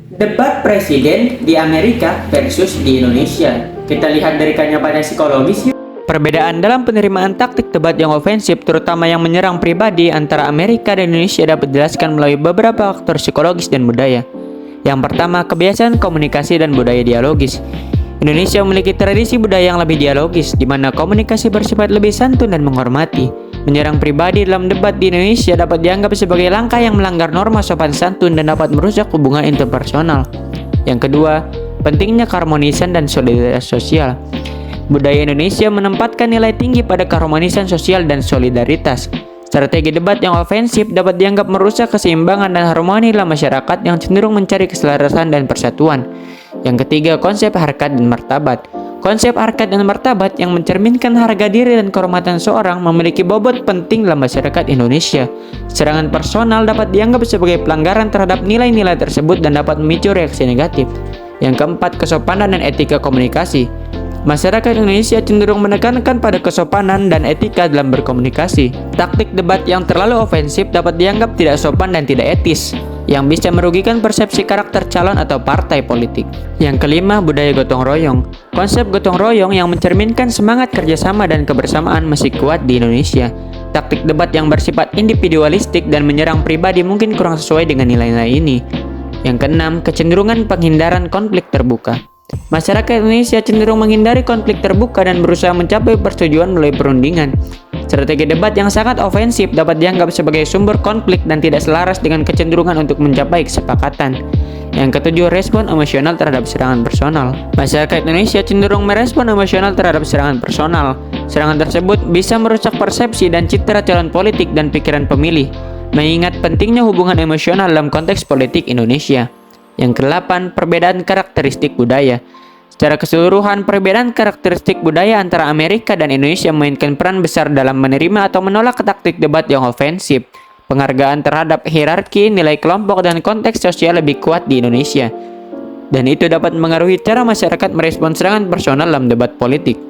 Debat presiden di Amerika versus di Indonesia. Kita lihat dari kacamata psikologis yuk. Perbedaan dalam penerimaan taktik debat yang ofensif, terutama yang menyerang pribadi antara Amerika dan Indonesia, dapat dijelaskan melalui beberapa faktor psikologis dan budaya. Yang pertama, kebiasaan komunikasi dan budaya dialogis. Indonesia memiliki tradisi budaya yang lebih dialogis, di mana komunikasi bersifat lebih santun dan menghormati. Menyerang pribadi dalam debat di Indonesia dapat dianggap sebagai langkah yang melanggar norma sopan santun dan dapat merusak hubungan interpersonal. Yang kedua, pentingnya keharmonisan dan solidaritas sosial. Budaya Indonesia menempatkan nilai tinggi pada keharmonisan sosial dan solidaritas. Strategi debat yang ofensif dapat dianggap merusak keseimbangan dan harmoni dalam masyarakat yang cenderung mencari keselarasan dan persatuan. Yang ketiga, konsep harkat dan martabat. Konsep harkat dan martabat yang mencerminkan harga diri dan kehormatan seorang memiliki bobot penting dalam masyarakat Indonesia. Serangan personal dapat dianggap sebagai pelanggaran terhadap nilai-nilai tersebut dan dapat memicu reaksi negatif. Yang keempat, kesopanan dan etika komunikasi. Masyarakat Indonesia cenderung menekankan pada kesopanan dan etika dalam berkomunikasi. Taktik debat yang terlalu ofensif dapat dianggap tidak sopan dan tidak etis, yang bisa merugikan persepsi karakter calon atau partai politik. Yang kelima, budaya gotong royong. Konsep gotong royong yang mencerminkan semangat kerjasama dan kebersamaan masih kuat di Indonesia. Taktik debat yang bersifat individualistik dan menyerang pribadi mungkin kurang sesuai dengan nilai-nilai ini. Yang keenam, kecenderungan penghindaran konflik terbuka. Masyarakat Indonesia cenderung menghindari konflik terbuka dan berusaha mencapai persetujuan melalui perundingan. Strategi debat yang sangat ofensif dapat dianggap sebagai sumber konflik dan tidak selaras dengan kecenderungan untuk mencapai kesepakatan. Yang ketujuh, respon emosional terhadap serangan personal. Masyarakat Indonesia cenderung merespon emosional terhadap serangan personal. Serangan tersebut bisa merusak persepsi dan citra calon politik dan pikiran pemilih, mengingat pentingnya hubungan emosional dalam konteks politik Indonesia. Yang kedelapan, perbedaan karakteristik budaya. Secara keseluruhan, perbedaan karakteristik budaya antara Amerika dan Indonesia memainkan peran besar dalam menerima atau menolak taktik debat yang ofensif. Penghargaan terhadap hierarki, nilai kelompok, dan konteks sosial lebih kuat di Indonesia. Dan itu dapat mengaruhi cara masyarakat merespons serangan personal dalam debat politik.